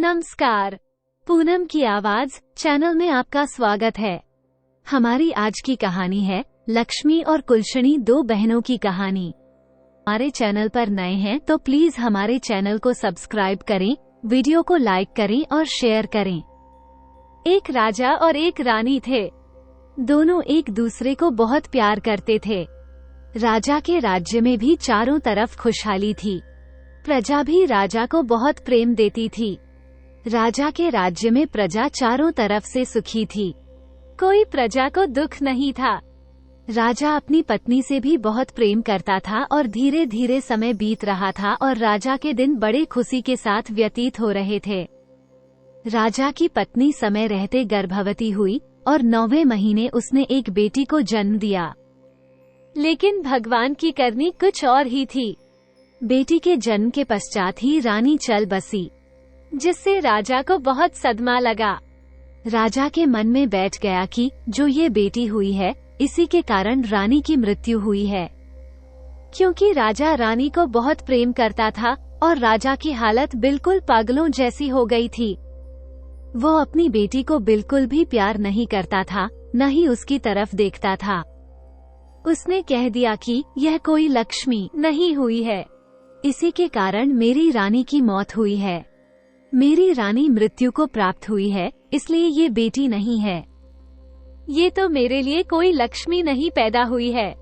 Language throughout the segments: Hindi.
नमस्कार। पूनम की आवाज चैनल में आपका स्वागत है। हमारी आज की कहानी है लक्ष्मी और कुलशनी, दो बहनों की कहानी। हमारे चैनल पर नए हैं तो प्लीज हमारे चैनल को सब्सक्राइब करें, वीडियो को लाइक करें और शेयर करें। एक राजा और एक रानी थे। दोनों एक दूसरे को बहुत प्यार करते थे। राजा के राज्य में भी चारों तरफ खुशहाली थी। प्रजा भी राजा को बहुत प्रेम देती थी। राजा के राज्य में प्रजा चारों तरफ से सुखी थी। कोई प्रजा को दुख नहीं था। राजा अपनी पत्नी से भी बहुत प्रेम करता था और धीरे धीरे समय बीत रहा था और राजा के दिन बड़े खुशी के साथ व्यतीत हो रहे थे। राजा की पत्नी समय रहते गर्भवती हुई और 9वें महीने उसने एक बेटी को जन्म दिया। लेकिन भगवान की करनी कुछ और ही थी। बेटी के जन्म के पश्चात ही रानी चल बसी, जिससे राजा को बहुत सदमा लगा। राजा के मन में बैठ गया कि जो ये बेटी हुई है इसी के कारण रानी की मृत्यु हुई है। क्योंकि राजा रानी को बहुत प्रेम करता था और राजा की हालत बिल्कुल पागलों जैसी हो गई थी। वो अपनी बेटी को बिल्कुल भी प्यार नहीं करता था, न ही उसकी तरफ देखता था। उसने कह दिया कि यह कोई लक्ष्मी नहीं हुई है, इसी के कारण मेरी रानी की मौत हुई है। मेरी रानी मृत्यु को प्राप्त हुई है, इसलिए ये बेटी नहीं है। ये तो मेरे लिए कोई लक्ष्मी नहीं पैदा हुई है।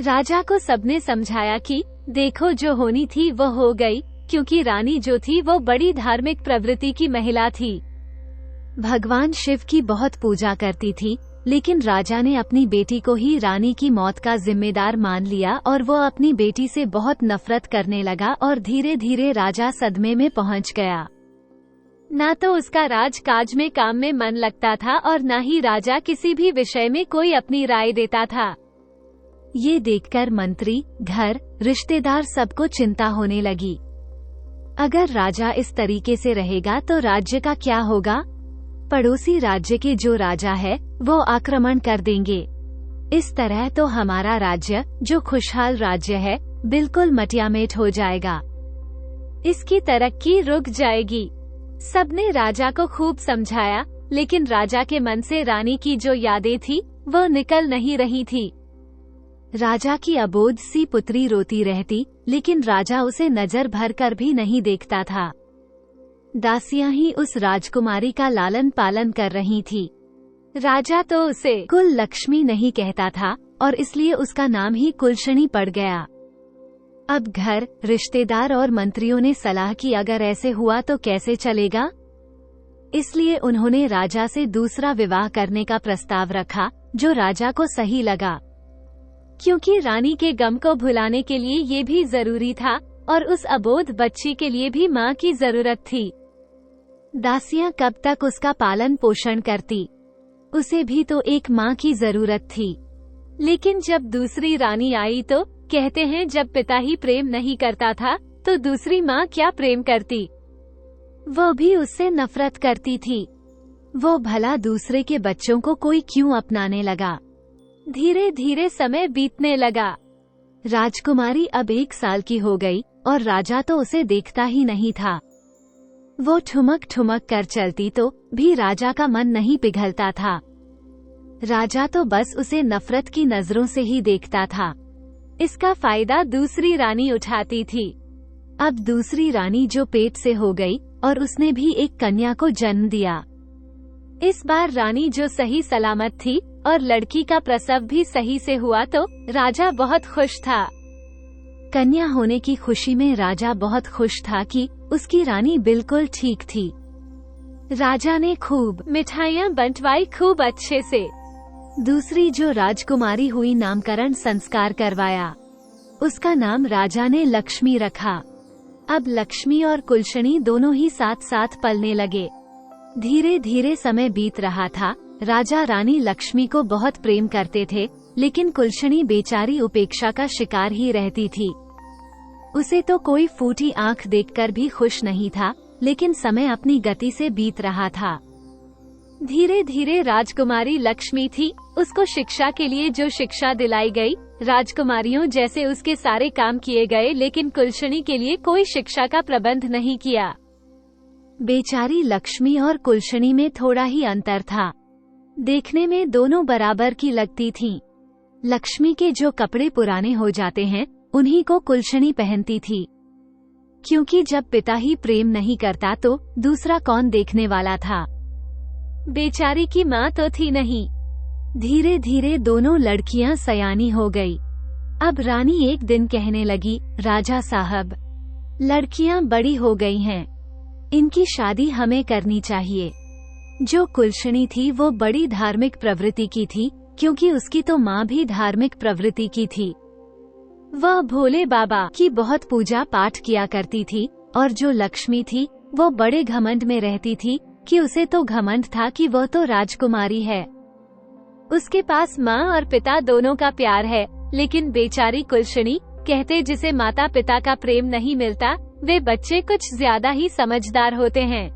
राजा को सबने समझाया कि देखो जो होनी थी वो हो गई, क्योंकि रानी जो थी वो बड़ी धार्मिक प्रवृत्ति की महिला थी। भगवान शिव की बहुत पूजा करती थी, लेकिन राजा ने अपनी बेटी को ही रानी की मौत का जिम्मेदार मान लिया और वो अपनी बेटी से बहुत नफरत करने लगा और धीरे धीरे राजा सदमे में पहुंच गया। ना तो उसका राजकाज में काम में मन लगता था और न ही राजा किसी भी विषय में कोई अपनी राय देता था। ये देखकर मंत्री, घर, रिश्तेदार सबको चिंता होने लगी। अगर राजा इस तरीके से रहेगा तो राज्य का क्या होगा? पड़ोसी राज्य के जो राजा है वो आक्रमण कर देंगे। इस तरह तो हमारा राज्य, जो खुशहाल राज्य है, बिल्कुल मटियामेट हो जाएगा। इसकी तरक्की रुक जाएगी। सबने राजा को खूब समझाया, लेकिन राजा के मन से रानी की जो यादें थी वो निकल नहीं रही थी। राजा की अबोध सी पुत्री रोती रहती, लेकिन राजा उसे नजर भर कर भी नहीं देखता था। दासियां ही उस राजकुमारी का लालन पालन कर रही थी। राजा तो उसे कुल लक्ष्मी नहीं कहता था और इसलिए उसका नाम ही कुलशनी पड़ गया। अब घर, रिश्तेदार और मंत्रियों ने सलाह की अगर ऐसे हुआ तो कैसे चलेगा, इसलिए उन्होंने राजा से दूसरा विवाह करने का प्रस्ताव रखा, जो राजा को सही लगा। क्योंकि रानी के गम को भुलाने के लिए ये भी जरूरी था और उस अबोध बच्ची के लिए भी माँ की जरूरत थी। दासियां कब तक उसका पालन पोषण करती? उसे भी तो एक माँ की जरूरत थी। लेकिन जब दूसरी रानी आई तो कहते हैं जब पिता ही प्रेम नहीं करता था तो दूसरी माँ क्या प्रेम करती। वो भी उससे नफरत करती थी। वो भला दूसरे के बच्चों को कोई क्यों अपनाने लगा। धीरे धीरे समय बीतने लगा। राजकुमारी अब 1 साल की हो गई और राजा तो उसे देखता ही नहीं था। वो ठुमक ठुमक कर चलती तो भी राजा का मन नहीं पिघलता था। राजा तो बस उसे नफरत की नजरों से ही देखता था। इसका फायदा दूसरी रानी उठाती थी। अब दूसरी रानी जो पेट से हो गई और उसने भी एक कन्या को जन्म दिया। इस बार रानी जो सही सलामत थी और लड़की का प्रसव भी सही से हुआ तो राजा बहुत खुश था। कन्या होने की खुशी में राजा बहुत खुश था कि उसकी रानी बिल्कुल ठीक थी। राजा ने खूब मिठाइयाँ बंटवाई, खूब अच्छे से। दूसरी जो राजकुमारी हुई नामकरण संस्कार करवाया। उसका नाम राजा ने लक्ष्मी रखा। अब लक्ष्मी और कुलशनी दोनों ही साथ साथ पलने लगे। धीरे धीरे समय बीत रहा था। राजा रानी लक्ष्मी को बहुत प्रेम करते थे, लेकिन कुलशनी बेचारी उपेक्षा का शिकार ही रहती थी। उसे तो कोई फूटी आंख देखकर भी खुश नहीं था, लेकिन समय अपनी गति से बीत रहा था। धीरे धीरे राजकुमारी लक्ष्मी थी, उसको शिक्षा के लिए जो शिक्षा दिलाई गई, राजकुमारियों जैसे उसके सारे काम किए गए, लेकिन कुलशनी के लिए कोई शिक्षा का प्रबंध नहीं किया। बेचारी लक्ष्मी और कुलशनी में थोड़ा ही अंतर था। देखने में दोनों बराबर की लगती थीं। लक्ष्मी के जो कपड़े पुराने हो जाते हैं उन्हीं को कुलशनी पहनती थी, क्योंकि जब पिता ही प्रेम नहीं करता तो दूसरा कौन देखने वाला था। बेचारी की माँ तो थी नहीं। धीरे धीरे दोनों लड़कियां सयानी हो गई। अब रानी एक दिन कहने लगी, राजा साहब, लड़कियां बड़ी हो गई हैं, इनकी शादी हमें करनी चाहिए। जो कुलशनी थी वो बड़ी धार्मिक प्रवृत्ति की थी, क्योंकि उसकी तो माँ भी धार्मिक प्रवृत्ति की थी। वह भोले बाबा की बहुत पूजा पाठ किया करती थी, और जो लक्ष्मी थी वो बड़े घमंड में रहती थी कि उसे तो घमंड था कि वह तो राजकुमारी है। उसके पास माँ और पिता दोनों का प्यार है, लेकिन बेचारी कुलशनी, कहते जिसे माता पिता का प्रेम नहीं मिलता, वे बच्चे कुछ ज्यादा ही समझदार होते हैं।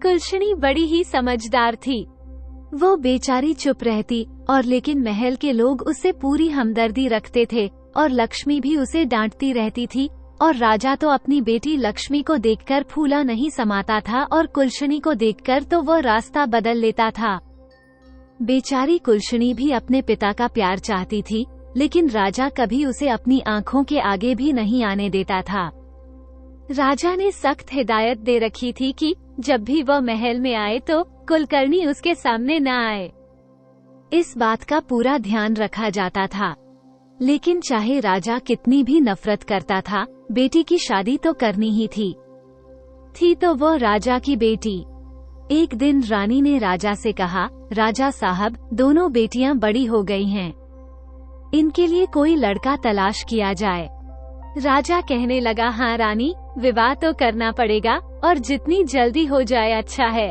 कुलशनी बड़ी ही समझदार थी। वो बेचारी चुप रहती, और लेकिन महल के लोग उससे पूरी हमदर्दी रखते थे, और लक्ष्मी भी उसे डांटती रहती थी, और राजा तो अपनी बेटी लक्ष्मी को देखकर फूला नहीं समाता था, और कुलशनी को देखकर तो वो रास्ता बदल लेता था। बेचारी कुलशनी भी अपने पिता का प्यार चाहती थी, लेकिन राजा कभी उसे अपनी आंखों के आगे भी नहीं आने देता था। राजा ने सख्त हिदायत दे रखी थी कि जब भी वह महल में आए तो कुलकर्णी उसके सामने न आए। इस बात का पूरा ध्यान रखा जाता था, लेकिन चाहे राजा कितनी भी नफरत करता था, बेटी की शादी तो करनी ही थी तो वो राजा की बेटी। एक दिन रानी ने राजा से कहा, राजा साहब, दोनों बेटियां बड़ी हो गई हैं, इनके लिए कोई लड़का तलाश किया जाए। राजा कहने लगा, हाँ रानी, विवाह तो करना पड़ेगा, और जितनी जल्दी हो जाए अच्छा है।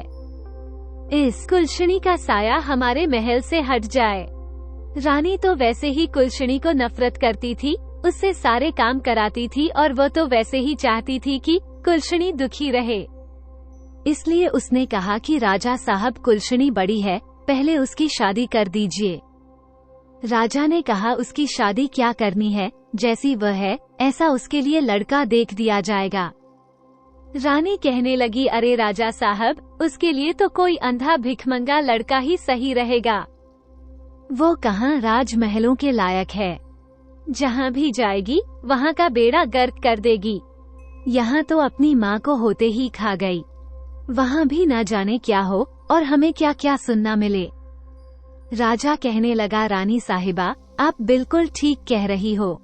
इस कुलशनी का साया हमारे महल से हट जाए। रानी तो वैसे ही कुलशनी को नफरत करती थी, उससे सारे काम कराती थी, और वो तो वैसे ही चाहती थी कि कुलशनी दुखी रहे। इसलिए उसने कहा कि राजा साहब, कुलशनी बड़ी है, पहले उसकी शादी कर दीजिए। राजा ने कहा, उसकी शादी क्या करनी है, जैसी वह है ऐसा उसके लिए लड़का देख दिया जाएगा। रानी कहने लगी, अरे राजा साहब, उसके लिए तो कोई अंधा भिखमंगा लड़का ही सही रहेगा। वो कहाँ राजमहलों के लायक है, जहाँ भी जाएगी वहाँ का बेड़ा गर्क कर देगी। यहाँ तो अपनी माँ को होते ही खा गई, वहाँ भी न जाने क्या हो और हमें क्या क्या सुनना मिले। राजा कहने लगा, रानी साहिबा, आप बिल्कुल ठीक कह रही हो।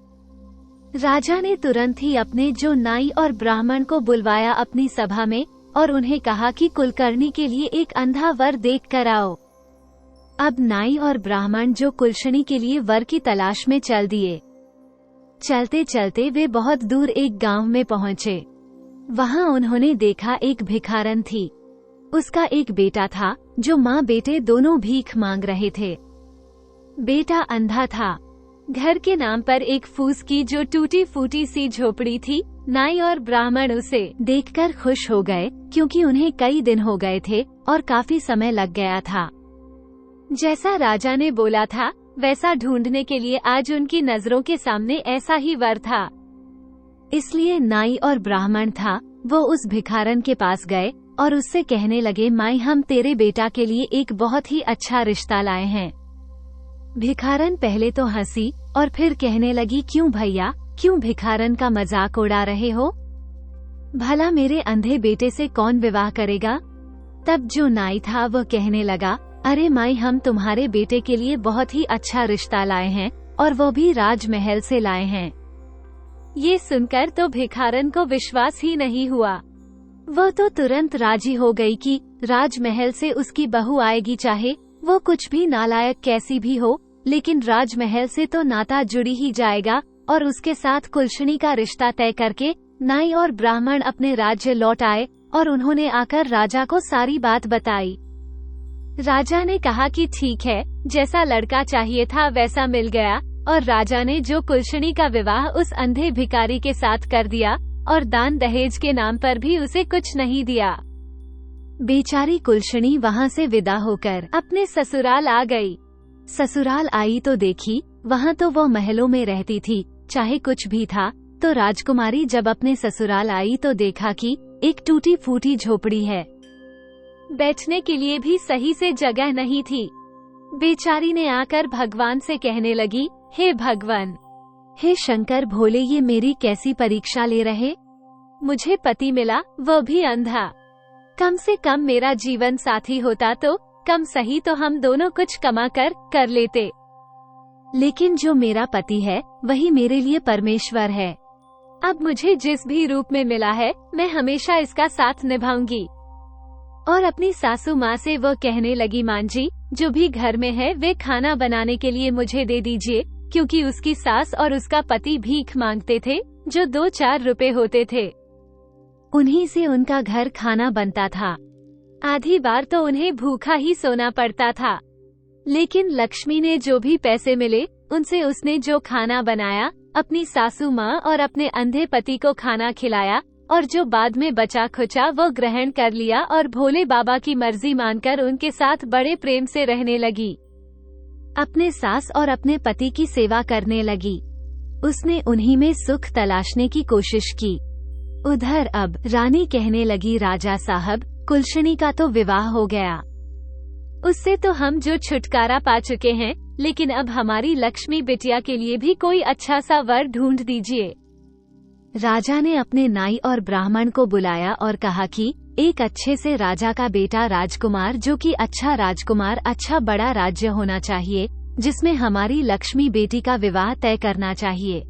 राजा ने तुरंत ही अपने जो नाई और ब्राह्मण को बुलवाया अपनी सभा में, और उन्हें कहा कि कुलकर्णी के लिए एक अंधा वर देख कर आओ। अब नाई और ब्राह्मण जो कुलशनी के लिए वर की तलाश में चल दिए। चलते चलते वे बहुत दूर एक गांव में पहुंचे। वहां उन्होंने देखा एक भिखारन थी। उसका एक बेटा था जो माँ बेटे दोनों भीख मांग रहे थे। बेटा अंधा था। घर के नाम पर एक फूस की जो टूटी फूटी सी झोपड़ी थी। नाई और ब्राह्मण उसे देखकर खुश हो गए, क्योंकि उन्हें कई दिन हो गए थे और काफी समय लग गया था। जैसा राजा ने बोला था वैसा ढूंढने के लिए आज उनकी नजरों के सामने ऐसा ही वर था। इसलिए नाई और ब्राह्मण था वो उस भिखारन के पास गए और उससे कहने लगे, माई, हम तेरे बेटा के लिए एक बहुत ही अच्छा रिश्ता लाए हैं। भिखारन पहले तो हंसी और फिर कहने लगी, क्यों भैया, क्यों भिखारन का मजाक उड़ा रहे हो? भला मेरे अंधे बेटे से कौन विवाह करेगा? तब जो नाई था वह कहने लगा, अरे माई, हम तुम्हारे बेटे के लिए बहुत ही अच्छा रिश्ता लाए हैं और वो भी राजमहल से लाए हैं। ये सुनकर तो भिखारन को विश्वास ही नहीं हुआ। वह तो तुरंत राजी हो गई कि राजमहल से उसकी बहू आएगी, चाहे वो कुछ भी नालायक कैसी भी हो, लेकिन राजमहल से तो नाता जुड़ी ही जाएगा। और उसके साथ कुलशनी का रिश्ता तय करके नाई और ब्राह्मण अपने राज्य लौट आए और उन्होंने आकर राजा को सारी बात बताई। राजा ने कहा कि ठीक है, जैसा लड़का चाहिए था वैसा मिल गया, और राजा ने जो कुलशनी का विवाह उस अंधे भिखारी के साथ कर दिया और दान दहेज के नाम पर भी उसे कुछ नहीं दिया। बेचारी कुलशनी वहाँ से विदा होकर अपने ससुराल आ गई। ससुराल आई तो देखी वहाँ तो वो महलों में रहती थी, चाहे कुछ भी था। तो राजकुमारी जब अपने ससुराल आई तो देखा कि एक टूटी फूटी झोपड़ी है। बैठने के लिए भी सही से जगह नहीं थी। बेचारी ने आकर भगवान से कहने लगी, हे भगवान, हे शंकर भोले, ये मेरी कैसी परीक्षा ले रहे। मुझे पति मिला, वह भी अंधा। कम से कम मेरा जीवन साथी होता तो कम सही तो हम दोनों कुछ कमा कर लेते। लेकिन जो मेरा पति है वही मेरे लिए परमेश्वर है। अब मुझे जिस भी रूप में मिला है मैं हमेशा इसका साथ निभाऊंगी। और अपनी सासू माँ से वो कहने लगी, माँ जी, जो भी घर में है वे खाना बनाने के लिए मुझे दे दीजिए, क्योंकि उसकी सास और उसका पति भीख मांगते थे जो 2-4 रुपए होते थे। उन्हीं से उनका घर खाना बनता था। आधी बार तो उन्हें भूखा ही सोना पड़ता था। लेकिन लक्ष्मी ने जो भी पैसे मिले उनसे उसने जो खाना बनाया, अपनी सासू माँ और अपने अंधे पति को खाना खिलाया, और जो बाद में बचा खुचा वो ग्रहण कर लिया और भोले बाबा की मर्जी मानकर उनके साथ बड़े प्रेम से रहने लगी। अपने सास और अपने पति की सेवा करने लगी। उसने उन्हीं में सुख तलाशने की कोशिश की। उधर अब रानी कहने लगी, राजा साहब, कुलशनी का तो विवाह हो गया, उससे तो हम जो छुटकारा पा चुके हैं, लेकिन अब हमारी लक्ष्मी बिटिया के लिए भी कोई अच्छा सा वर ढूंढ दीजिए। राजा ने अपने नाई और ब्राह्मण को बुलाया और कहा कि एक अच्छे से राजा का बेटा राजकुमार, जो कि अच्छा राजकुमार, अच्छा बड़ा राज्य होना चाहिए, जिसमें हमारी लक्ष्मी बेटी का विवाह तय करना चाहिए।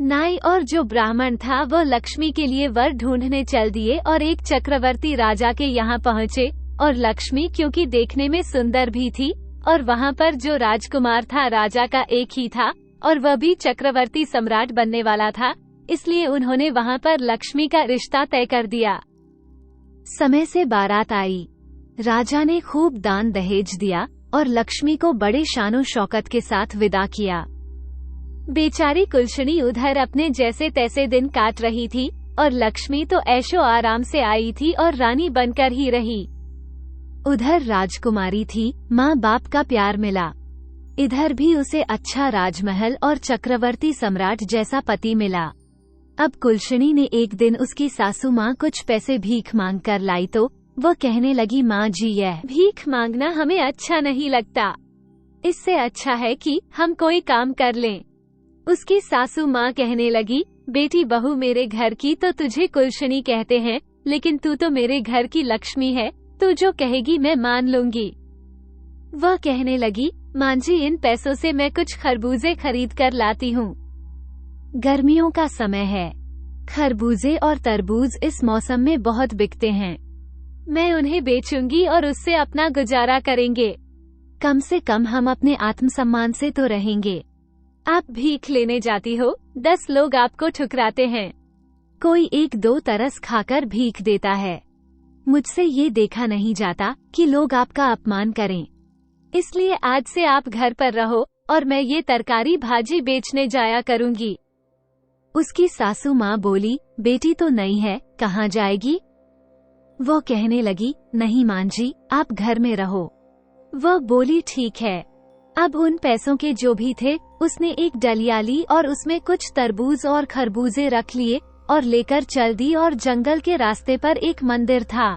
नाई और जो ब्राह्मण था वो लक्ष्मी के लिए वर ढूंढने चल दिए और एक चक्रवर्ती राजा के यहाँ पहुँचे। और लक्ष्मी क्योंकि देखने में सुंदर भी थी और वहाँ पर जो राजकुमार था राजा का एक ही था और वह भी चक्रवर्ती सम्राट बनने वाला था, इसलिए उन्होंने वहाँ पर लक्ष्मी का रिश्ता तय कर दिया। समय से बारात आई। राजा ने खूब दान दहेज दिया और लक्ष्मी को बड़े शानो शौकत के साथ विदा किया। बेचारी कुलशनी उधर अपने जैसे तैसे दिन काट रही थी और लक्ष्मी तो ऐशो आराम से आई थी और रानी बनकर ही रही। उधर राजकुमारी थी, माँ बाप का प्यार मिला। इधर भी उसे अच्छा राजमहल और चक्रवर्ती सम्राट जैसा पति मिला। अब कुलशनी ने एक दिन उसकी सासू माँ कुछ पैसे भीख मांग कर लाई तो वह कहने लगी, माँ जी, यह भीख मांगना हमें अच्छा नहीं लगता। इससे अच्छा है कि हम कोई काम कर लें। उसकी सासू माँ कहने लगी, बेटी बहू मेरे घर की तो तुझे कुलशनी कहते हैं, लेकिन तू तो मेरे घर की लक्ष्मी है, तू जो कहेगी मैं मान लूंगी। वह कहने लगी, माँ जी, इन पैसों से मैं कुछ खरबूजे खरीद कर लाती हूँ। गर्मियों का समय है, खरबूजे और तरबूज इस मौसम में बहुत बिकते हैं। मैं उन्हें बेचूंगी और उससे अपना गुजारा करेंगे। कम से कम हम अपने आत्मसम्मान से तो रहेंगे। आप भीख लेने जाती हो, 10 लोग आपको ठुकराते हैं, कोई 1-2 तरस खाकर भीख देता है। मुझसे ये देखा नहीं जाता कि लोग आपका अपमान करें, इसलिए आज से आप घर पर रहो और मैं ये तरकारी भाजी बेचने जाया करूंगी। उसकी सासू माँ बोली, बेटी तो नई है, कहाँ जाएगी? वो कहने लगी, नहीं माँ जी, आप घर में रहो। वह बोली, ठीक है। अब उन पैसों के जो भी थे उसने एक डलिया ली और उसमें कुछ तरबूज और खरबूजे रख लिए और लेकर चल दी और जंगल के रास्ते पर एक मंदिर था,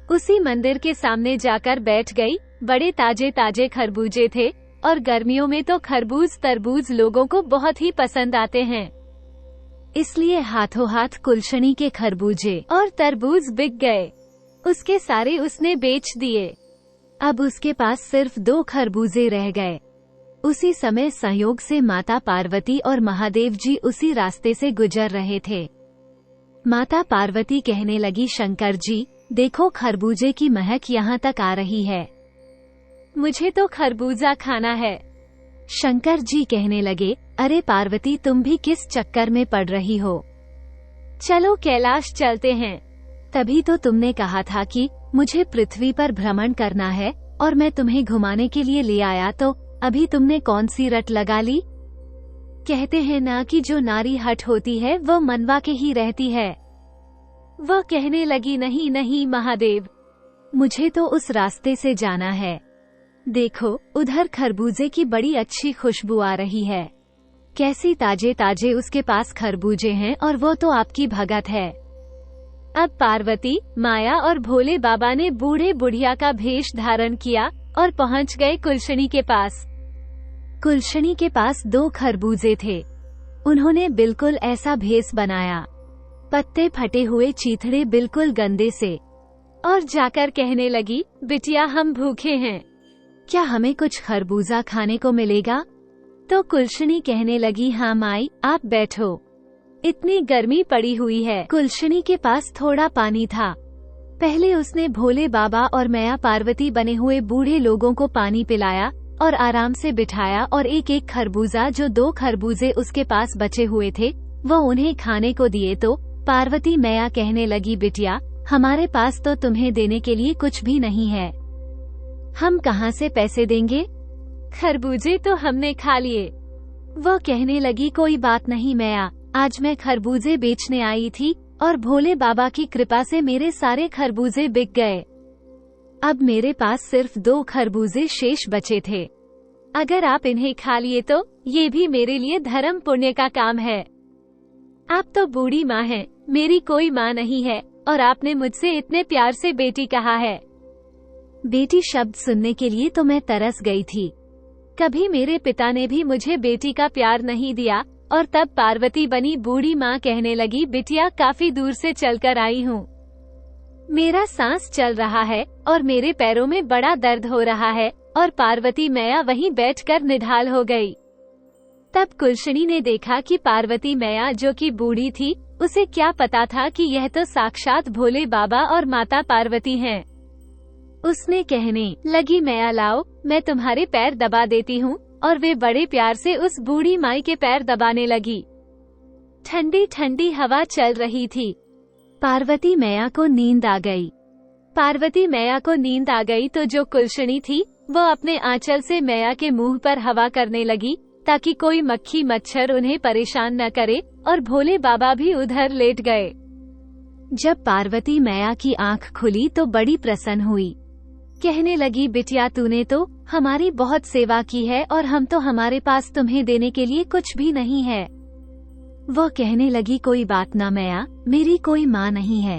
उसी मंदिर के सामने जाकर बैठ गई। बड़े ताजे ताजे खरबूजे थे और गर्मियों में तो खरबूज तरबूज लोगों को बहुत ही पसंद आते हैं, इसलिए हाथों हाथ कुलशनी के खरबूजे और तरबूज बिक गए। उसके सारे उसने बेच दिए। अब उसके पास सिर्फ 2 खरबूजे रह गए। उसी समय संयोग से माता पार्वती और महादेव जी उसी रास्ते से गुजर रहे थे। माता पार्वती कहने लगी, शंकर जी, देखो खरबूजे की महक यहाँ तक आ रही है, मुझे तो खरबूजा खाना है। शंकर जी कहने लगे, अरे पार्वती, तुम भी किस चक्कर में पड़ रही हो, चलो कैलाश चलते हैं। तभी तो तुमने कहा था कि मुझे पृथ्वी पर भ्रमण करना है और मैं तुम्हें घुमाने के लिए ले आया, तो अभी तुमने कौन सी रट लगा ली? कहते हैं ना कि जो नारी हठ होती है वह मनवा के ही रहती है। वह कहने लगी, नहीं नहीं महादेव, मुझे तो उस रास्ते से जाना है। देखो उधर खरबूजे की बड़ी अच्छी खुशबू आ रही है, कैसी ताजे ताजे उसके पास खरबूजे हैं और वो तो आपकी भगत है। अब पार्वती, माया और भोले बाबा ने बूढ़े बुढ़िया का भेष धारण किया और पहुंच गए कुलशनी के पास। कुलशनी के पास 2 खरबूजे थे। उन्होंने बिल्कुल ऐसा भेष बनाया, पत्ते फटे हुए, चीथड़े बिल्कुल गंदे से, और जाकर कहने लगी, बिटिया हम भूखे हैं, क्या हमें कुछ खरबूजा खाने को मिलेगा? तो कुलशनी कहने लगी, हाँ माई, आप बैठो, इतनी गर्मी पड़ी हुई है। कुलशनी के पास थोड़ा पानी था। पहले उसने भोले बाबा और मैया पार्वती बने हुए बूढ़े लोगों को पानी पिलाया और आराम से बिठाया, और एक एक खरबूजा, जो 2 खरबूजे उसके पास बचे हुए थे, वो उन्हें खाने को दिए। तो पार्वती मैया कहने लगी, बिटिया हमारे पास तो तुम्हें देने के लिए कुछ भी नहीं है, हम कहाँ से पैसे देंगे? खरबूजे तो हमने खा लिए। वो कहने लगी, कोई बात नहीं मैया, आज मैं खरबूजे बेचने आई थी और भोले बाबा की कृपा से मेरे सारे खरबूजे बिक गए। अब मेरे पास सिर्फ 2 खरबूजे शेष बचे थे, अगर आप इन्हें खा लिए तो ये भी मेरे लिए धर्म पुण्य का काम है। आप तो बूढ़ी माँ हैं, मेरी कोई माँ नहीं है, और आपने मुझसे इतने प्यार से बेटी कहा है। बेटी शब्द सुनने के लिए तो मैं तरस गई थी। कभी मेरे पिता ने भी मुझे बेटी का प्यार नहीं दिया। और तब पार्वती बनी बूढ़ी माँ कहने लगी, बिटिया काफी दूर से चलकर आई हूँ, मेरा सांस चल रहा है और मेरे पैरों में बड़ा दर्द हो रहा है। और पार्वती मैया वहीं बैठकर निढाल हो गई। तब कुलशनी ने देखा कि पार्वती मैया, जो कि बूढ़ी थी, उसे क्या पता था कि यह तो साक्षात भोले बाबा और माता पार्वती हैं। उसने कहने लगी, मैया लाओ, मैं तुम्हारे पैर दबा देती हूँ। और वे बड़े प्यार से उस बूढ़ी माई के पैर दबाने लगी। ठंडी ठंडी हवा चल रही थी। पार्वती मैया को नींद आ गई। पार्वती मैया को नींद आ गई तो जो कुलशनी थी, वो अपने आंचल से मैया के मुंह पर हवा करने लगी, ताकि कोई मक्खी मच्छर उन्हें परेशान न करे, और भोले बाबा भी उधर लेट गए। जब पार्वती मैया की आंख खुली तो बड़ी प्रसन्न हुई। कहने लगी, बिटिया तूने तो हमारी बहुत सेवा की है, और हम तो हमारे पास तुम्हें देने के लिए कुछ भी नहीं है। वो कहने लगी, कोई बात ना मैया, मेरी कोई माँ नहीं है,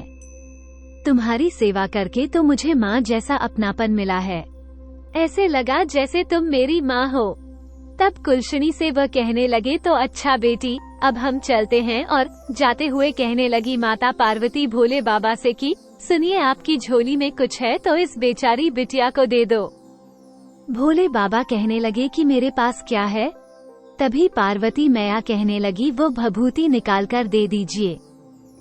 तुम्हारी सेवा करके तो मुझे माँ जैसा अपनापन मिला है, ऐसे लगा जैसे तुम मेरी माँ हो। तब कुलशनी से वह कहने लगे, तो अच्छा बेटी, अब हम चलते हैं। और जाते हुए कहने लगी माता पार्वती भोले बाबा से कि सुनिए, आपकी झोली में कुछ है तो इस बेचारी बिटिया को दे दो। भोले बाबा कहने लगे कि मेरे पास क्या है? तभी पार्वती मैया कहने लगी, वो भभूति निकालकर दे दीजिए।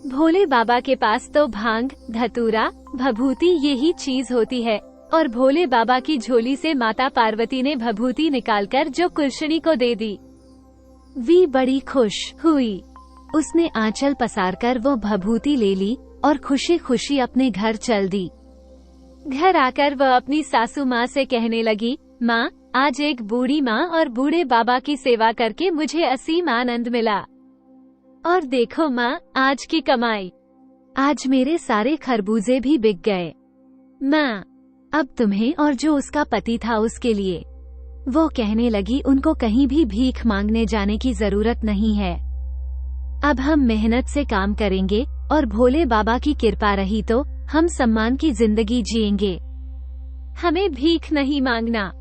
भोले बाबा के पास तो भांग, धतूरा, भभूति यही चीज होती है, और भोले बाबा की झोली से माता पार्वती ने भभूति निकालकर जो कुलशनी को दे दी। वी बड़ी खुश हुई। उसने आंचल पसारकर वो भभूति ले ली और खुशी खुशी अपने घर चल दी। घर आकर वह अपनी सासू माँ से कहने लगी, माँ, आज एक बूढ़ी माँ और बूढ़े बाबा की सेवा करके मुझे असीम आनंद मिला। और देखो माँ, आज की कमाई, आज मेरे सारे खरबूजे भी बिक गए। माँ, अब तुम्हें और जो उसका पति था उसके लिए। वो कहने लगी, उनको कहीं भी भीख मांगने जाने की जरूरत नहीं है। अब हम मेहनत से काम करेंगे और भोले बाबा की कृपा रही तो हम सम्मान की जिंदगी जिएंगे। हमें भीख नहीं मांगना।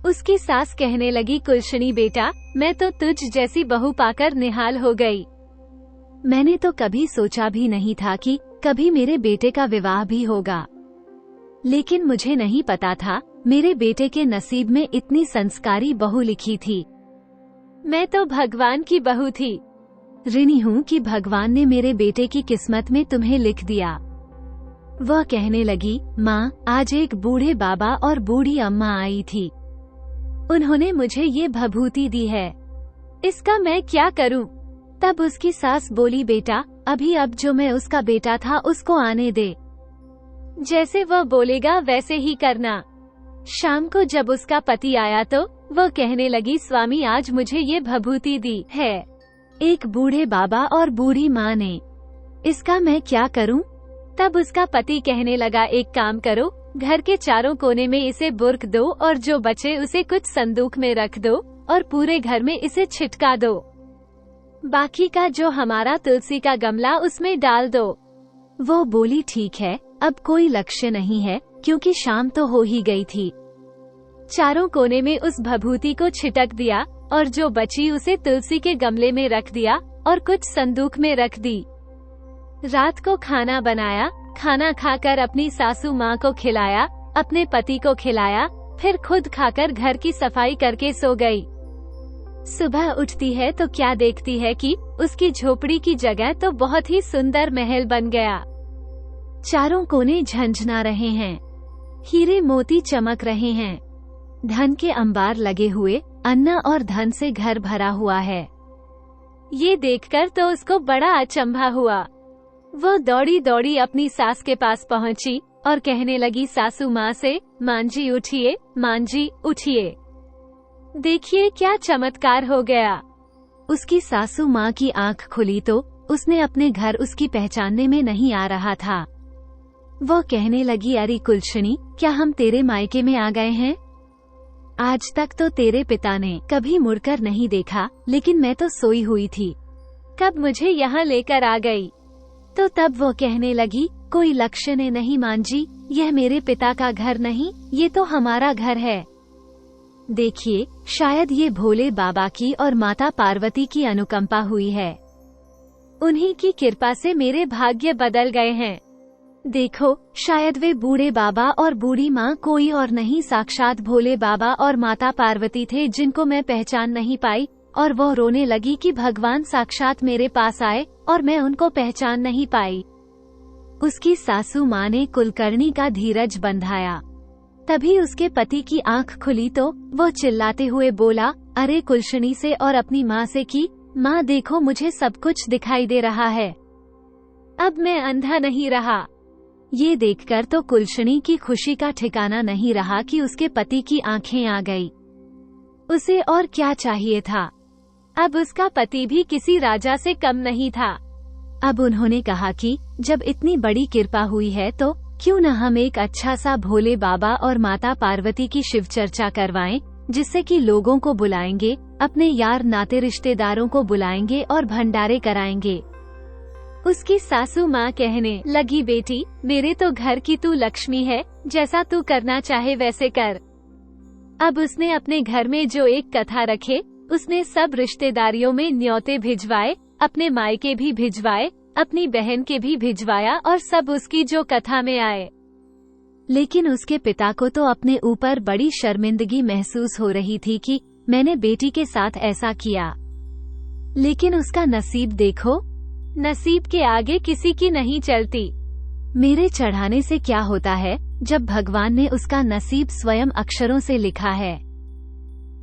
उसकी सास कहने लगी, कुलशनी बेटा, मैं तो तुझ जैसी बहू पाकर निहाल हो गई। मैंने तो कभी सोचा भी नहीं था कि कभी मेरे बेटे का विवाह भी होगा, लेकिन मुझे नहीं पता था मेरे बेटे के नसीब में इतनी संस्कारी बहू लिखी थी। मैं तो भगवान की बहू थी। ऋणी हूँ कि भगवान ने मेरे बेटे की किस्मत में तुम्हें लिख दिया। वह कहने लगी, माँ, आज एक बूढ़े बाबा और बूढ़ी अम्मा आई थी, उन्होंने मुझे ये भभूति दी है, इसका मैं क्या करूँ? तब उसकी सास बोली, बेटा, अभी अब जो मैं उसका बेटा था उसको आने दे, जैसे वह बोलेगा वैसे ही करना। शाम को जब उसका पति आया तो वह कहने लगी, स्वामी, आज मुझे ये भभूति दी है एक बूढ़े बाबा और बूढ़ी माँ ने, इसका मैं क्या करूँ? तब उसका पति कहने लगा, एक काम करो, घर के चारों कोने में इसे बुर्क दो और जो बचे उसे कुछ संदूक में रख दो और पूरे घर में इसे छिटका दो। बाकी का जो हमारा तुलसी का गमला उसमें डाल दो। वो बोली ठीक है, अब कोई लक्ष्य नहीं है, क्योंकि शाम तो हो ही गई थी। चारों कोने में उस भभूति को छिटक दिया और जो बची उसे तुलसी के गमले में रख दिया और कुछ संदूक में रख दी। रात को खाना बनाया, खाना खाकर अपनी सासू माँ को खिलाया, अपने पति को खिलाया, फिर खुद खाकर घर की सफाई करके सो गई। सुबह उठती है तो क्या देखती है कि उसकी झोपड़ी की जगह तो बहुत ही सुंदर महल बन गया। चारों कोने झंझना रहे हैं, हीरे मोती चमक रहे हैं, धन के अंबार लगे हुए, अन्न और धन से घर भरा हुआ है। ये देखकर तो उसको बड़ा अचंभा हुआ। वो दौड़ी दौड़ी अपनी सास के पास पहुंची और कहने लगी सासू माँ से, माँ जी उठिए, माँ जी उठिए, देखिए क्या चमत्कार हो गया। उसकी सासू माँ की आंख खुली तो उसने अपने घर उसकी पहचानने में नहीं आ रहा था। वो कहने लगी, अरे कुलशनी, क्या हम तेरे मायके में आ गए हैं? आज तक तो तेरे पिता ने कभी मुड़कर नहीं देखा, लेकिन मैं तो सोई हुई थी, कब मुझे यहाँ लेकर आ गई? तो तब वो कहने लगी, कोई लक्ष्य ने नहीं माँ जी, यह मेरे पिता का घर नहीं, ये तो हमारा घर है। देखिए, शायद ये भोले बाबा की और माता पार्वती की अनुकंपा हुई है। उन्हीं की कृपा से मेरे भाग्य बदल गए हैं। देखो, शायद वे बूढ़े बाबा और बूढ़ी माँ कोई और नहीं, साक्षात भोले बाबा और माता पार्वती थे, जिनको मैं पहचान नहीं पाई। और वो रोने लगी कि भगवान साक्षात मेरे पास आए और मैं उनको पहचान नहीं पाई। उसकी सासू माँ ने कुलकर्णी का धीरज बंधाया। तभी उसके पति की आंख खुली तो वो चिल्लाते हुए बोला, अरे कुलशनी से और अपनी माँ से कि माँ देखो, मुझे सब कुछ दिखाई दे रहा है, अब मैं अंधा नहीं रहा। ये देखकर तो कुलशनी की खुशी का ठिकाना नहीं रहा कि उसके पति की आंखें आ गई। उसे और क्या चाहिए था? अब उसका पति भी किसी राजा से कम नहीं था। अब उन्होंने कहा कि जब इतनी बड़ी कृपा हुई है तो क्यों न हम एक अच्छा सा भोले बाबा और माता पार्वती की शिव चर्चा करवाएं, जिससे कि लोगों को बुलाएंगे, अपने यार नाते रिश्तेदारों को बुलाएंगे और भंडारे कराएंगे। उसकी सासू माँ कहने लगी, बेटी, मेरे तो घर की तू लक्ष्मी है, जैसा तू करना चाहे वैसे कर। अब उसने अपने घर में जो एक कथा रखे, उसने सब रिश्तेदारियों में न्योते भिजवाए, अपने मायके भी भिजवाए, अपनी बहन के भी भिजवाया और सब उसकी जो कथा में आए। लेकिन उसके पिता को तो अपने ऊपर बड़ी शर्मिंदगी महसूस हो रही थी कि मैंने बेटी के साथ ऐसा किया। लेकिन उसका नसीब देखो, नसीब के आगे किसी की नहीं चलती। मेरे चढ़ाने से क्या होता है जब भगवान ने उसका नसीब स्वयं अक्षरों से लिखा है।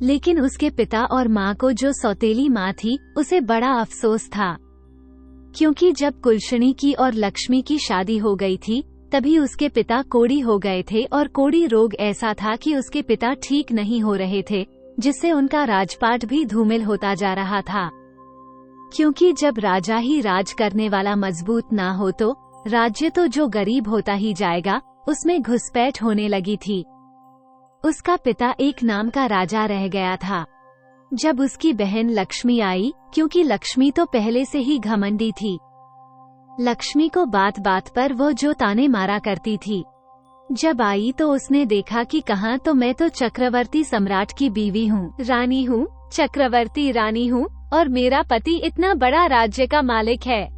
लेकिन उसके पिता और माँ को, जो सौतेली माँ थी, उसे बड़ा अफसोस था, क्योंकि जब कुलशनी की और लक्ष्मी की शादी हो गई थी तभी उसके पिता कोढ़ी हो गए थे और कोढ़ी रोग ऐसा था कि उसके पिता ठीक नहीं हो रहे थे, जिससे उनका राजपाट भी धूमिल होता जा रहा था। क्योंकि जब राजा ही राज करने वाला मजबूत ना हो तो राज्य तो जो गरीब होता ही जाएगा, उसमें घुसपैठ होने लगी थी। उसका पिता एक नाम का राजा रह गया था। जब उसकी बहन लक्ष्मी आई, क्योंकि लक्ष्मी तो पहले से ही घमंडी थी, लक्ष्मी को बात बात पर वो जो ताने मारा करती थी, जब आई तो उसने देखा कि कहाँ, तो मैं तो चक्रवर्ती सम्राट की बीवी हूँ, रानी हूँ, चक्रवर्ती रानी हूँ, और मेरा पति इतना बड़ा राज्य का मालिक है।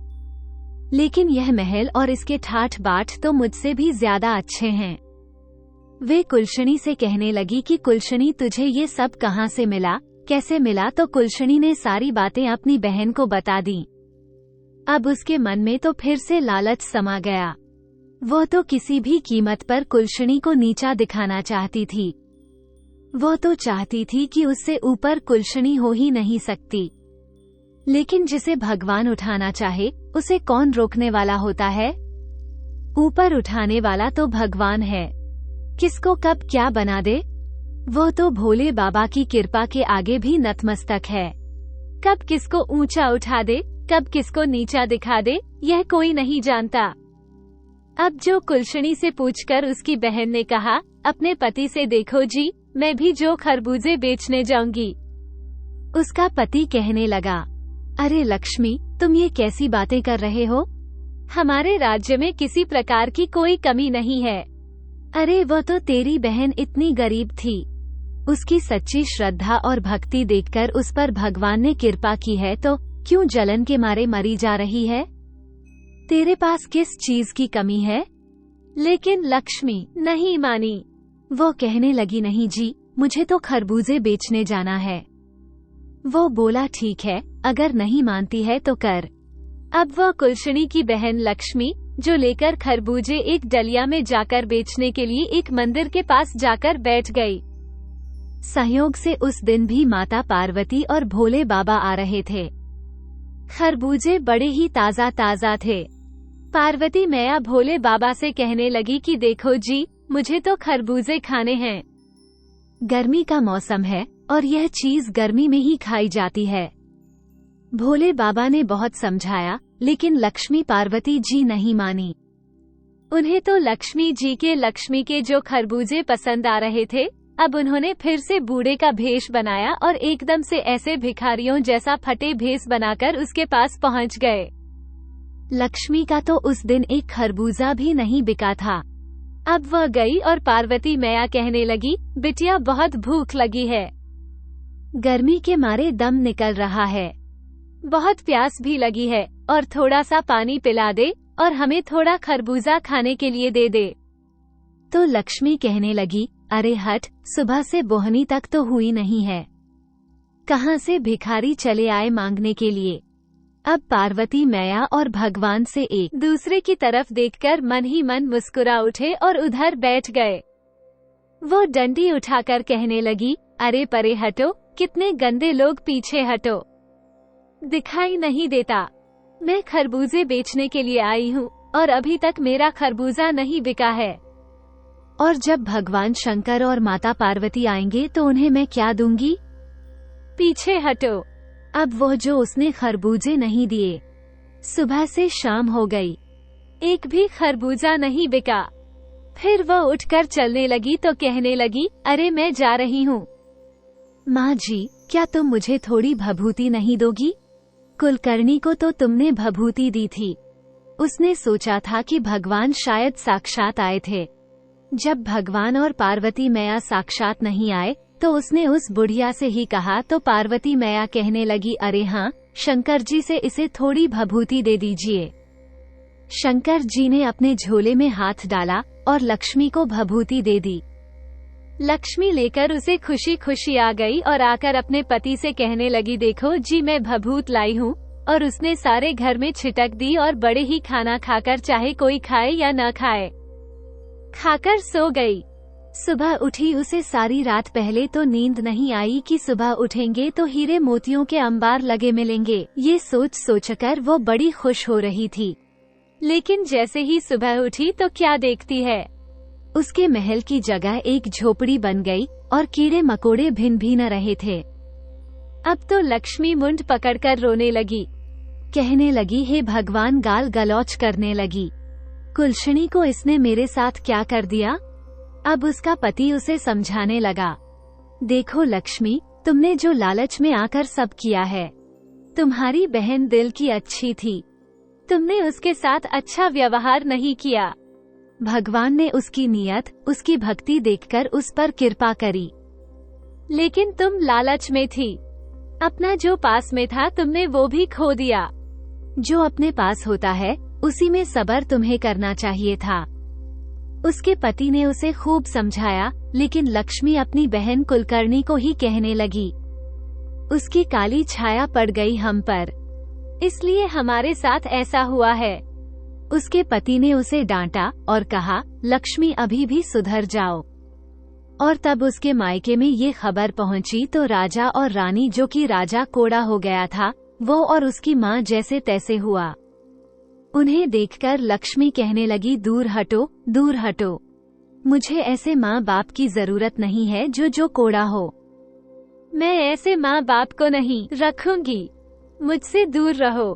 लेकिन यह महल और इसके ठाठ बाट तो मुझसे भी ज्यादा अच्छे हैं। वे कुलशनी से कहने लगी कि कुलशनी, तुझे ये सब कहाँ से मिला, कैसे मिला? तो कुलशनी ने सारी बातें अपनी बहन को बता दी। अब उसके मन में तो फिर से लालच समा गया। वो तो किसी भी कीमत पर कुलशनी को नीचा दिखाना चाहती थी। वो तो चाहती थी कि उससे ऊपर कुलशनी हो ही नहीं सकती। लेकिन जिसे भगवान उठाना चाहे उसे कौन रोकने वाला होता है? ऊपर उठाने वाला तो भगवान है, किसको कब क्या बना दे वो तो भोले बाबा की कृपा के आगे भी नतमस्तक है। कब किसको ऊंचा उठा दे, कब किसको नीचा दिखा दे, यह कोई नहीं जानता। अब जो कुलशनी से पूछकर उसकी बहन ने कहा, अपने पति से देखो जी, मैं भी जो खरबूजे बेचने जाऊंगी। उसका पति कहने लगा, अरे लक्ष्मी, तुम ये कैसी बातें कर रहे हो? हमारे राज्य में किसी प्रकार की कोई कमी नहीं है। अरे वो तो तेरी बहन इतनी गरीब थी, उसकी सच्ची श्रद्धा और भक्ति देखकर उस पर भगवान ने कृपा की है, तो क्यों जलन के मारे मरी जा रही है? तेरे पास किस चीज की कमी है? लेकिन लक्ष्मी नहीं मानी। वो कहने लगी, नहीं जी, मुझे तो खरबूजे बेचने जाना है। वो बोला, ठीक है, अगर नहीं मानती है तो कर। अब वो कुलशनी की बहन लक्ष्मी, जो लेकर खरबूजे एक डलिया में जाकर बेचने के लिए एक मंदिर के पास जाकर बैठ गई। संयोग से उस दिन भी माता पार्वती और भोले बाबा आ रहे थे। खरबूजे बड़े ही ताजा ताजा थे। पार्वती मैया भोले बाबा से कहने लगी कि देखो जी, मुझे तो खरबूजे खाने हैं। गर्मी का मौसम है और यह चीज गर्मी में ही खाई जाती है। भोले बाबा ने बहुत समझाया, लेकिन लक्ष्मी पार्वती जी नहीं मानी। उन्हें तो लक्ष्मी के जो खरबूजे पसंद आ रहे थे, अब उन्होंने फिर से बूढ़े का भेष बनाया और एकदम से ऐसे भिखारियों जैसा फटे भेष बनाकर उसके पास पहुंच गए। लक्ष्मी का तो उस दिन एक खरबूजा भी नहीं बिका था। अब वह गई और पार्वती मैया कहने लगी, बिटिया बहुत भूख लगी है, गर्मी के मारे दम निकल रहा है, बहुत प्यास भी लगी है, और थोड़ा सा पानी पिला दे और हमें थोड़ा खरबूजा खाने के लिए दे दे। तो लक्ष्मी कहने लगी, अरे हट, सुबह से बोहनी तक तो हुई नहीं है, कहाँ से भिखारी चले आए मांगने के लिए। अब पार्वती मैया और भगवान से एक दूसरे की तरफ देखकर मन ही मन मुस्कुरा उठे और उधर बैठ गए। वो डंडी उठाकर कहने लगी, अरे परे हटो, कितने गंदे लोग, पीछे हटो, दिखाई नहीं देता। मैं खरबूजे बेचने के लिए आई हूँ और अभी तक मेरा खरबूजा नहीं बिका है। और जब भगवान शंकर और माता पार्वती आएंगे तो उन्हें मैं क्या दूंगी? पीछे हटो। अब वो जो उसने खरबूजे नहीं दिए, सुबह से शाम हो गई, एक भी खरबूजा नहीं बिका। फिर वो उठकर चलने लगी तो कहने लगी, अरे मैं जा रही हूँ। माँ जी, क्या तुम मुझे थोड़ी भभूति नहीं दोगी? कुलकर्णी को तो तुमने भभूति दी थी। उसने सोचा था कि भगवान शायद साक्षात आए थे। जब भगवान और पार्वती मैया साक्षात नहीं आए तो उसने उस बुढ़िया से ही कहा, तो पार्वती मैया कहने लगी, अरे हाँ, शंकर जी से इसे थोड़ी भभूति दे दीजिए। शंकर जी ने अपने झोले में हाथ डाला और लक्ष्मी को भभूति दे दी। लक्ष्मी लेकर उसे खुशी खुशी आ गई और आकर अपने पति से कहने लगी, देखो जी, मैं भभूत लाई हूँ। और उसने सारे घर में छिटक दी और बड़े ही खाना खाकर, चाहे कोई खाए या न खाए, खाकर सो गई। सुबह उठी, उसे सारी रात पहले तो नींद नहीं आई कि सुबह उठेंगे तो हीरे मोतियों के अंबार लगे मिलेंगे। ये सोच सोचकर वो बड़ी खुश हो रही थी। लेकिन जैसे ही सुबह उठी तो क्या देखती है, उसके महल की जगह एक झोपड़ी बन गई और कीड़े मकोड़े भिन भी न रहे थे। अब तो लक्ष्मी मुंड पकड़कर रोने लगी, कहने लगी, हे भगवान, गाल गलौच करने लगी, कुलशनी को इसने मेरे साथ क्या कर दिया? अब उसका पति उसे समझाने लगा, देखो लक्ष्मी, तुमने जो लालच में आकर सब किया है, तुम्हारी बहन दिल की अच्छी थी, तुमने उसके साथ अच्छा व्यवहार नहीं किया। भगवान ने उसकी नियत, उसकी भक्ति देखकर उस पर कृपा करी, लेकिन तुम लालच में थी, अपना जो पास में था तुमने वो भी खो दिया। जो अपने पास होता है उसी में सब्र तुम्हें करना चाहिए था। उसके पति ने उसे खूब समझाया, लेकिन लक्ष्मी अपनी बहन कुलकर्णी को ही कहने लगी, उसकी काली छाया पड़ गई हम पर, इसलिए हमारे साथ ऐसा हुआ है। उसके पति ने उसे डांटा और कहा, लक्ष्मी अभी भी सुधर जाओ। और तब उसके मायके में ये खबर पहुंची तो राजा और रानी, जो कि राजा कोड़ा हो गया था, वो और उसकी माँ जैसे तैसे हुआ। उन्हें देखकर लक्ष्मी कहने लगी, दूर हटो, दूर हटो, मुझे ऐसे माँ बाप की जरूरत नहीं है जो कोड़ा हो। मैं ऐसे माँ बाप को नहीं रखूंगी, मुझसे दूर रहो।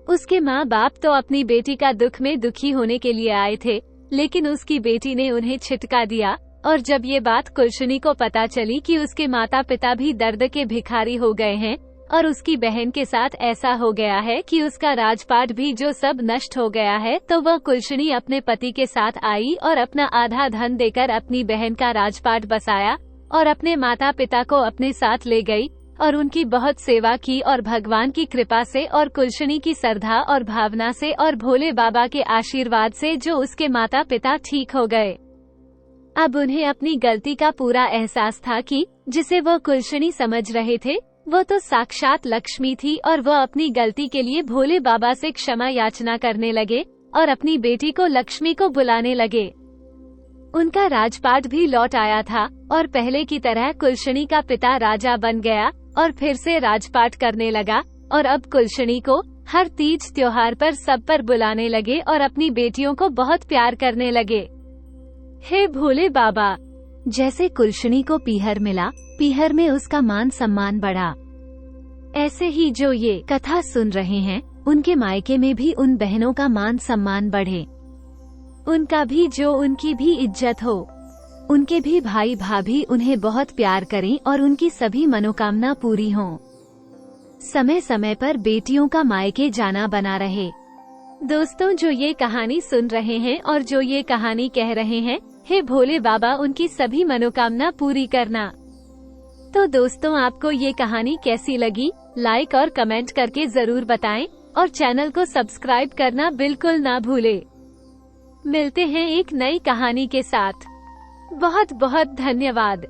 उसके माँ बाप तो अपनी बेटी का दुख में दुखी होने के लिए आए थे, लेकिन उसकी बेटी ने उन्हें छिटका दिया। और जब ये बात कुलशनी को पता चली कि उसके माता पिता भी दर्द के भिखारी हो गए हैं और उसकी बहन के साथ ऐसा हो गया है कि उसका राजपाट भी जो सब नष्ट हो गया है। तो वह कुलशनी अपने पति के साथ आई और अपना आधा धन देकर अपनी बहन का राजपाट बसाया और अपने माता पिता को अपने साथ ले गई और उनकी बहुत सेवा की और भगवान की कृपा से और कुलशनी की श्रद्धा और भावना से और भोले बाबा के आशीर्वाद से जो उसके माता पिता ठीक हो गए। अब उन्हें अपनी गलती का पूरा एहसास था कि जिसे वह कुलशनी समझ रहे थे वो तो साक्षात लक्ष्मी थी और वह अपनी गलती के लिए भोले बाबा से क्षमा याचना करने लगे और अपनी बेटी को लक्ष्मी को बुलाने लगे। उनका राजपाट भी लौट आया था और पहले की तरह कुलशनी का पिता राजा बन गया और फिर से राजपाट करने लगा और अब कुलशनी को हर तीज त्योहार पर सब पर बुलाने लगे और अपनी बेटियों को बहुत प्यार करने लगे। हे भोले बाबा, जैसे कुलशनी को पीहर मिला, पीहर में उसका मान सम्मान बढ़ा, ऐसे ही जो ये कथा सुन रहे हैं उनके मायके में भी उन बहनों का मान सम्मान बढ़े, उनका भी जो उनकी भी इज्जत हो, उनके भी भाई भाभी उन्हें बहुत प्यार करें और उनकी सभी मनोकामना पूरी हों। समय समय पर बेटियों का मायके जाना बना रहे। दोस्तों, जो ये कहानी सुन रहे हैं और जो ये कहानी कह रहे हैं, हे भोले बाबा उनकी सभी मनोकामना पूरी करना। तो दोस्तों, आपको ये कहानी कैसी लगी? लाइक और कमेंट करके जरूर बताएं और चैनल को सब्सक्राइब करना बिल्कुल ना भूले। मिलते हैं एक नई कहानी के साथ। बहुत बहुत धन्यवाद।